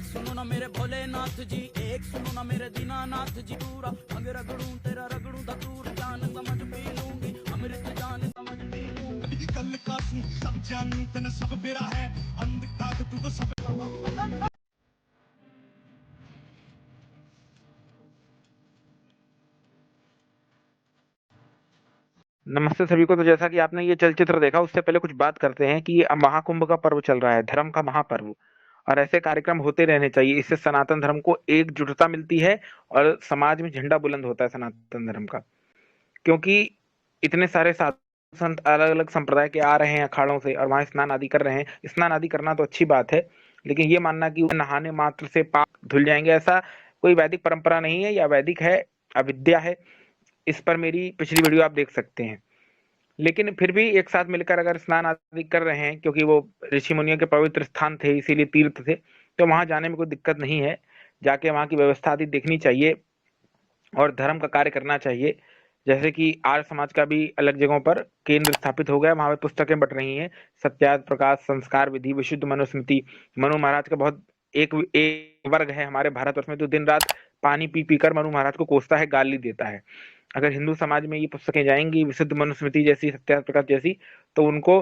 एक सुनो ना मेरे भोलेनाथ जी, एक सुनो ना मेरे दीनानाथ जी, पूरा अंग रगड़ूं तेरा रगड़ूं धतूर, जान समझ पी लूंगी अमृत जान समझ पी लूंगी। कल का तू सब जानू तन सब मेरा है, अंधकार तू तो सब। नमस्ते सभी को। तो जैसा कि आपने ये चलचित्र देखा, उससे पहले कुछ बात करते हैं कि अब महाकुंभ का पर्व चल रहा है, धर्म का महापर्व। और ऐसे कार्यक्रम होते रहने चाहिए। इससे सनातन धर्म को एकजुटता मिलती है और समाज में झंडा बुलंद होता है सनातन धर्म का। क्योंकि इतने सारे साधु संत अलग अलग संप्रदाय के आ रहे हैं अखाड़ों से और वहां स्नान आदि कर रहे हैं। स्नान आदि करना तो अच्छी बात है, लेकिन ये मानना कि नहाने मात्र से पाप धुल जाएंगे, ऐसा कोई वैदिक परंपरा नहीं है, या वैदिक है, अविद्या है। इस पर मेरी पिछली वीडियो आप देख सकते हैं। लेकिन फिर भी एक साथ मिलकर अगर स्नान आदि कर रहे हैं, क्योंकि वो ऋषि मुनियों के पवित्र स्थान थे, इसीलिए तीर्थ थे, तो वहां जाने में कोई दिक्कत नहीं है। जाके वहां की व्यवस्था आदि देखनी चाहिए और धर्म का कार्य करना चाहिए। जैसे कि आर्य समाज का भी अलग जगहों पर केंद्र स्थापित हो गया, वहां पे पुस्तकें बट रही हैं। सत्याग्रह प्रकाश, संस्कार विधि, विशुद्ध मनुस्मृति। मनु महाराज का बहुत एक वर्ग है हमारे भारतवर्ष में जो दिन रात पानी पी पी कर मनु महाराज को कोसता है, गाली देता है। अगर हिंदू समाज में ये पुस्तकें जाएंगी, विशुद्ध मनुस्मृति जैसी, सत्याग्रह प्रकाश जैसी, तो उनको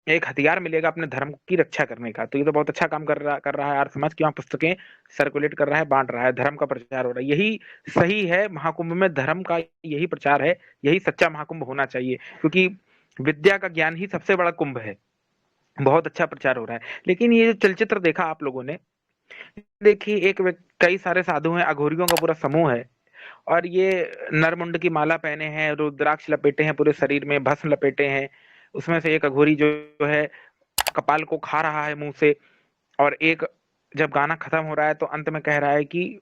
एक हथियार मिलेगा अपने धर्म की रक्षा करने का। तो ये तो बहुत अच्छा काम कर रहा है आर्य समाज की, वहाँ पुस्तकें सर्कुलेट कर रहा है, बांट रहा है, धर्म का प्रचार हो रहा है। यही सही है। महाकुंभ में धर्म का यही प्रचार है, यही सच्चा महाकुंभ होना चाहिए, क्योंकि विद्या का ज्ञान ही सबसे बड़ा कुंभ है। बहुत अच्छा प्रचार हो रहा है। लेकिन ये जो चलचित्र देखा आप लोगों ने, देखिए कई सारे साधु हैं, अघोरियों का पूरा समूह है, और ये नरमुंड की माला पहने हैं, रुद्राक्ष लपेटे हैं पूरे शरीर में, भस्म लपेटे हैं। उसमें से एक अघोरी जो है कपाल को खा रहा है मुंह से, और एक जब गाना खत्म हो रहा है तो अंत में कह रहा है कि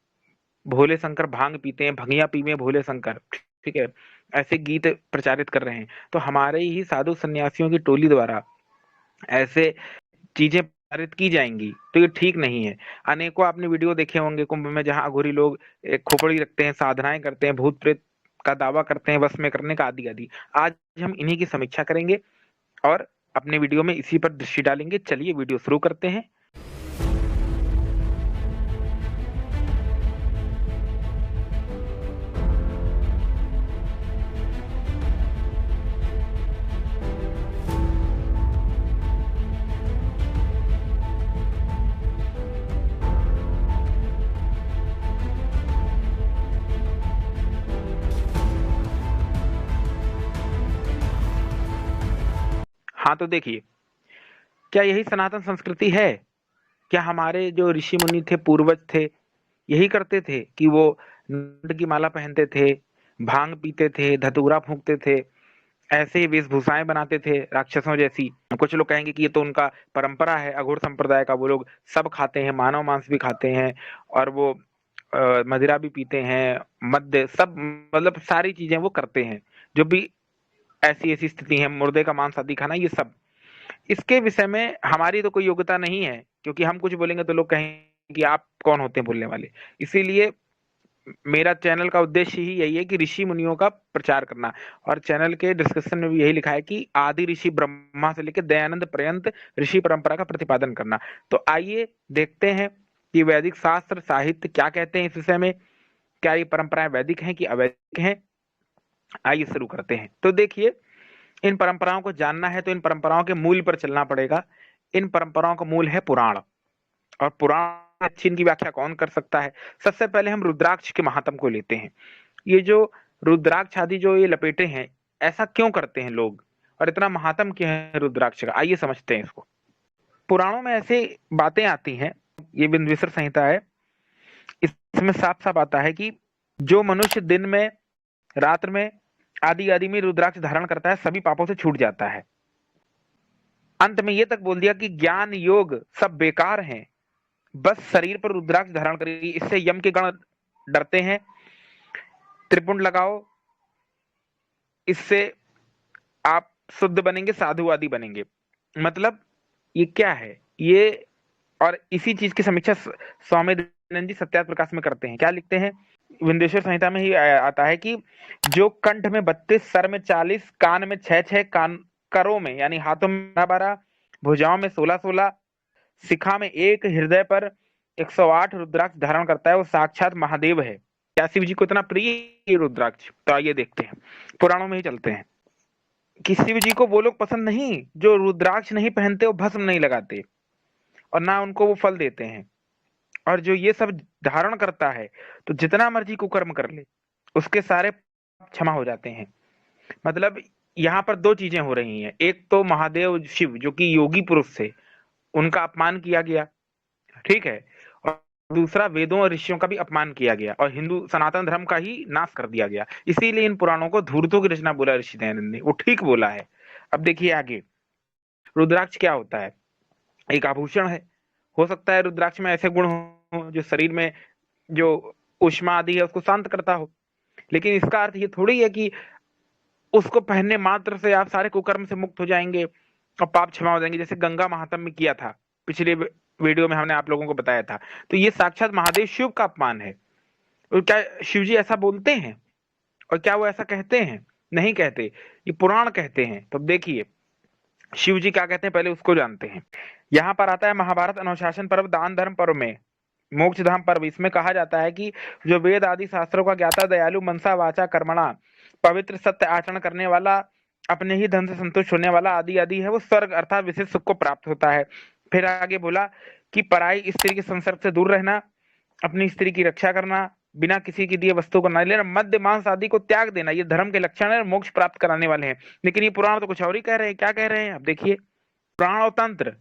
भोले शंकर भांग पीते हैं, भंगिया पीवे भोले शंकर। ठीक है, ऐसे गीत प्रचारित कर रहे हैं। तो हमारे ही साधु सन्यासियों की टोली द्वारा ऐसे चीजें प्रचारित की जाएंगी तो ये ठीक नहीं है। अनेकों आपने वीडियो देखे होंगे कुंभ में, जहां अघोरी लोग एक खोपड़ी रखते हैं, साधनाएं करते हैं, भूत प्रेत का दावा करते हैं वश में करने का, आदि आदि। आज हम इन्हीं की समीक्षा करेंगे और अपने वीडियो में इसी पर दृष्टि डालेंगे। चलिए वीडियो शुरू करते हैं। हाँ, तो देखिए, क्या यही सनातन संस्कृति है? क्या हमारे जो ऋषि मुनि थे, पूर्वज थे, यही करते थे कि वो नंद की माला पहनते थे, भांग पीते थे, धतूरा फूंकते थे, ऐसे ही वेशभूषाएं बनाते थे राक्षसों जैसी? कुछ लोग कहेंगे कि ये तो उनका परंपरा है, अघोर संप्रदाय का। वो लोग सब खाते हैं, मानव मांस भी खाते हैं, और वो मदिरा भी पीते हैं, मद्य सब, मतलब सारी चीजें वो करते हैं। जो भी ऐसी ऐसी स्थिति है, मुर्दे का मांस आदि खाना, ये सब। इसके विषय में हमारी तो कोई योग्यता नहीं है, क्योंकि हम कुछ बोलेंगे तो लोग कहेंगे कि आप कौन होते हैं बोलने वाले। इसीलिए मेरा चैनल का उद्देश्य ही यही है कि ऋषि मुनियों का प्रचार करना। और चैनल के डिस्क्रिप्शन में भी यही लिखा है कि आदि ऋषि ब्रह्मा से लेकर दयानंद पर्यंत ऋषि परंपरा का प्रतिपादन करना। तो आइए देखते हैं कि वैदिक शास्त्र साहित्य क्या कहते हैं इस विषय में। क्या ये परंपराएं वैदिक हैं कि अवैदिक हैं? आइए शुरू करते हैं। तो देखिए, इन परंपराओं को जानना है तो इन परंपराओं के मूल पर चलना पड़ेगा। इन परंपराओं का मूल है पुराण। और पुराण अच्छी इनकी व्याख्या कौन कर सकता है? सबसे पहले हम रुद्राक्ष के महात्म को लेते हैं। ये जो रुद्राक्ष आदि जो ये लपेटे हैं, ऐसा क्यों करते हैं लोग, और इतना महात्म क्यों है रुद्राक्ष का? आइए समझते हैं इसको। पुराणों में ऐसे बातें आती हैं, ये बिंदुसार संहिता है, इसमें साफ साफ आता है कि जो मनुष्य दिन में, रात्र में, आदि आदि में रुद्राक्ष धारण करता है, सभी पापों से छूट जाता है। अंत में ये तक बोल दिया कि ज्ञान योग सब बेकार हैं, बस शरीर पर रुद्राक्ष धारण करिए, इससे यम के गण डरते हैं। त्रिपुंड लगाओ, इससे आप शुद्ध बनेंगे, साधु आदि बनेंगे। मतलब ये क्या है ये? और इसी चीज की समीक्षा स्वामी दयानंद जी सत्याग्रह प्रकाश में करते हैं। क्या लिखते हैं? विंदेश्वर संहिता में ही आता है कि जो कंठ में 32, सर में 40, कान में 6-6, कान करों में यानी हाथों में 12-12, भुजाओं में 16-16, शिखा में 1, हृदय पर 108 रुद्राक्ष धारण करता है वो साक्षात महादेव है। क्या शिव जी को इतना प्रिय है रुद्राक्ष? तो आइए देखते हैं, पुराणों में ही चलते हैं कि शिव जी को वो लोग पसंद नहीं जो रुद्राक्ष नहीं पहनते, वो भस्म नहीं लगाते और ना उनको वो फल देते हैं। और जो ये सब धारण करता है तो जितना मर्जी कुकर्म कर ले उसके सारे क्षमा हो जाते हैं। मतलब यहाँ पर दो चीजें हो रही हैं, एक तो महादेव शिव जो कि योगी पुरुष थे उनका अपमान किया गया, ठीक है, और दूसरा वेदों और ऋषियों का भी अपमान किया गया और हिंदू सनातन धर्म का ही नाश कर दिया गया। इसीलिए इन पुराणों को धूर्तों की रचना बोला ऋषि दयानंद ने, वो ठीक बोला है। अब देखिए आगे, रुद्राक्ष क्या होता है? एक आभूषण है। हो सकता है रुद्राक्ष में ऐसे गुण हो जो शरीर में जो ऊष्मा आदि है उसको शांत करता हो, लेकिन इसका अर्थ ये थोड़ी है कि उसको पहनने मात्र से आप सारे कुकर्म से मुक्त हो जाएंगे और पाप क्षमा हो जाएंगे, जैसे गंगा महात्म्य में किया था, पिछले वीडियो में हमने आप लोगों को बताया था। तो ये साक्षात महादेव शिव का अपमान है। और क्या शिव जी ऐसा बोलते हैं? और क्या वो ऐसा कहते हैं? नहीं कहते, ये पुराण कहते हैं। तो देखिए शिव जी क्या कहते हैं, पहले उसको जानते हैं। यहाँ पर आता है महाभारत अनुशासन पर्व, दान धर्म पर्व में मोक्ष धाम पर्व। इसमें कहा जाता है कि जो वेद आदि शास्त्रों का ज्ञाता, दयालु, मनसा वाचा कर्मणा, पवित्र सत्य आचरण करने वाला, अपने ही धन से संतुष्ट होने वाला आदि आदि है, वो स्वर्ग अर्थात विशेष सुख को प्राप्त होता है। फिर आगे बोला कि पराई स्त्री के संसर्ग से दूर रहना, अपनी स्त्री की रक्षा करना, बिना किसी की दिए वस्तु को न लेना, मद्य मांस आदि को त्याग देना, ये धर्म के लक्षण है, मोक्ष प्राप्त कराने वाले हैं। लेकिन ये पुराण तो कुछ और ही कह रहे हैं। क्या कह रहे हैं? अब देखिए, पुराण और तंत्र,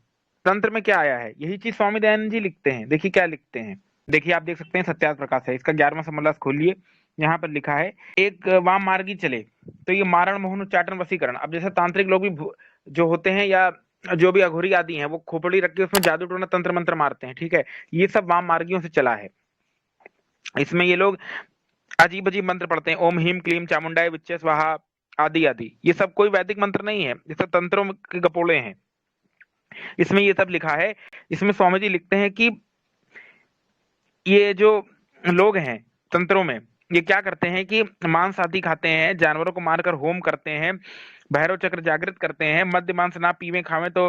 तंत्र में क्या आया है, यही चीज स्वामी दयानंद जी लिखते हैं। देखिए क्या लिखते हैं, देखिए आप देख सकते हैं, सत्यार्थ प्रकाश है, इसका 11वां समन्वय खोलिए। यहाँ पर लिखा है, एक वाम मार्गी चले तो ये मारण मोहन उच्चाटन वशीकरण। अब जैसे तांत्रिक लोग भी जो होते हैं या जो भी अघोरी आदि हैं, वो खोपड़ी रख के उसमें जादू टोना तंत्र मंत्र मारते हैं, ठीक है, ये सब वाम मार्गियों से चला है। इसमें ये लोग अजीब अजीब मंत्र पढ़ते हैं, ओम हीम क्लीम चामुंडाय विच्चे स्वाहा आदि आदि, ये सब कोई वैदिक मंत्र नहीं है, ये सब तंत्रों के गपोले हैं। इसमें ये सब लिखा है। इसमें स्वामी जी लिखते हैं कि ये जो लोग हैं तंत्रों में, ये क्या करते हैं कि मांस आदि खाते हैं, जानवरों को मारकर होम करते हैं, भैरव चक्र जागृत करते हैं, मद्य मांस ना पीवे खावे तो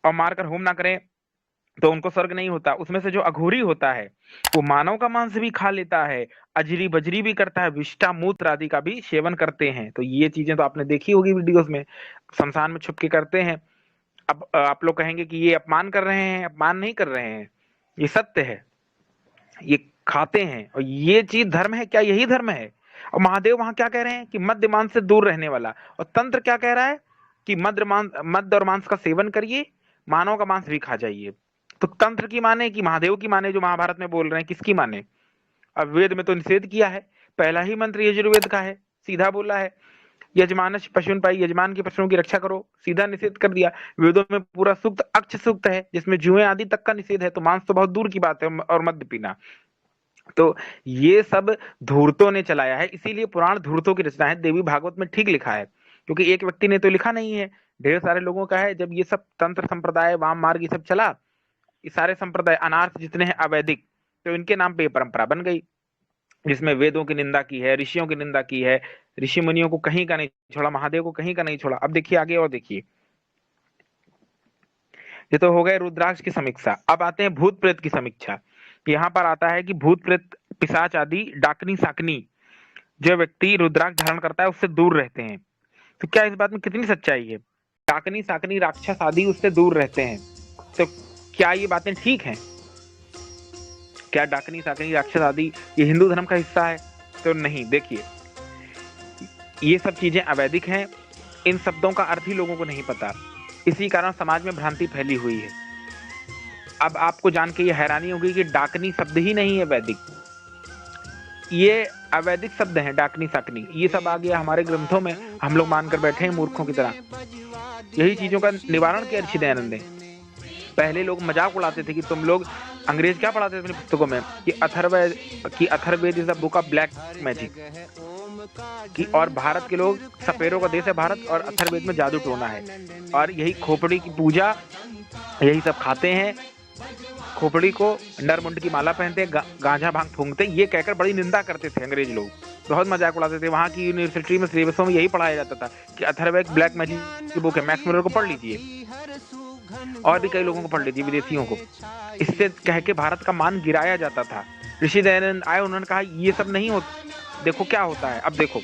और मारकर होम ना करें तो उनको स्वर्ग नहीं होता। उसमें से जो अघोरी होता है वो मानव का मांस भी खा लेता है, अजरी बजरी भी करता है, विष्ठा मूत्र आदि का भी सेवन करते हैं। तो ये चीजें तो आपने देखी होगी वीडियोस में, शमशान में छुप के करते हैं। अब आप लोग कहेंगे कि ये अपमान कर रहे हैं, अपमान नहीं कर रहे हैं, ये सत्य है, ये खाते हैं। और ये चीज धर्म है क्या? यही धर्म है। और महादेव वहां क्या कह रहे हैं कि मद्य मांस से दूर रहने वाला, और तंत्र क्या कह रहा है कि मद्य और मांस का सेवन करिए, मानव का मांस भी खा जाइए। तो तंत्र की माने कि महादेव की माने, जो महाभारत में बोल रहे हैं, किसकी माने? अब वेद में तो निषेध किया है, पहला ही मंत्र यजुर्वेद का है, सीधा बोला है यजमानश पशुन पाई, यजमान की पशुओं की रक्षा करो, सीधा निषेध कर दिया। वेदों में पूरा सूक्त अक्ष सूक्त है जिसमें जुएं आदि तक का निषेध है, तो मांस तो बहुत दूर की बात है, और मद्य पीना। तो ये सब धूर्तों ने चलाया है, इसीलिए पुराण धूर्तों की रचना है। देवी भागवत में ठीक लिखा है, क्योंकि एक व्यक्ति ने तो लिखा नहीं है, ढेर सारे लोगों का है। जब ये सब तंत्र संप्रदाय, वाम मार्ग ये सब चला, ये सारे संप्रदाय अनार्थ जितने हैं अवैदिक, तो इनके नाम पे ये परंपरा बन गई, जिसमें वेदों की निंदा की है, ऋषियों की निंदा की है, ऋषि मुनियों को कहीं का नहीं छोड़ा, महादेव को कहीं का नहीं छोड़ा। अब देखिए आगे और देखिए, ये तो हो गए रुद्राक्ष की समीक्षा। अब आते हैं भूत प्रेत की समीक्षा। यहाँ पर आता है कि भूत प्रेत पिशाच आदि डाकनी साकनी जो व्यक्ति रुद्राक्ष धारण करता है उससे दूर रहते हैं। तो क्या इस बात में कितनी सच्चाई है? डाकनी साकनी राक्षस आदि उससे दूर रहते हैं, तो क्या ये बातें ठीक हैं? क्या डाकनी साकनी राक्षस आदि ये हिंदू धर्म का हिस्सा है? तो नहीं। देखिए ये सब चीजें अवैधिक हैं, इन शब्दों का अर्थ ही लोगों को नहीं पता, इसी कारण समाज में भ्रांति फैली हुई है। अब आपको जान के ये हैरानी होगी कि डाकनी शब्द ही नहीं है वैदिक, ये अवैदिक शब्द हैं, डाकनी साकनी, ये सब आ गया हमारे ग्रंथों में, हम लोग मानकर बैठे हैं मूर्खों की तरह। यही चीजों का निवारण किया ऋषि दयानंद ने। पहले लोग मजाक उड़ाते थे कि तुम लोग, अंग्रेज क्या पढ़ाते थे अपनी पुस्तकों में कि Atharvaveda is a book of black magic, कि और भारत के लोग, सपेरों का देश है भारत, और अथर्ववेद में जादू टोना है, और यही खोपड़ी की पूजा, यही सब खाते हैं, खोपड़ी को नरमुंड की माला पहनते हैं, गांजा भांग फूंकते हैं, ये कहकर बड़ी निंदा करते थे अंग्रेज लोग, बहुत मजाक उड़ाते थे। वहाँ की यूनिवर्सिटी में सिलेबसों में यही पढ़ाया जाता था कि अथर्ववेद ब्लैक मैजिक की बुक है, मैक्स मुलर को पढ़ लीजिए। और भी कई लोगों को पढ़ लीजिए, विदेशियों को। इससे कह के भारत का मान गिराया जाता था। ऋषि दयानंद आए, उन्होंने कहा ये सब नहीं होता, देखो क्या होता है। अब देखो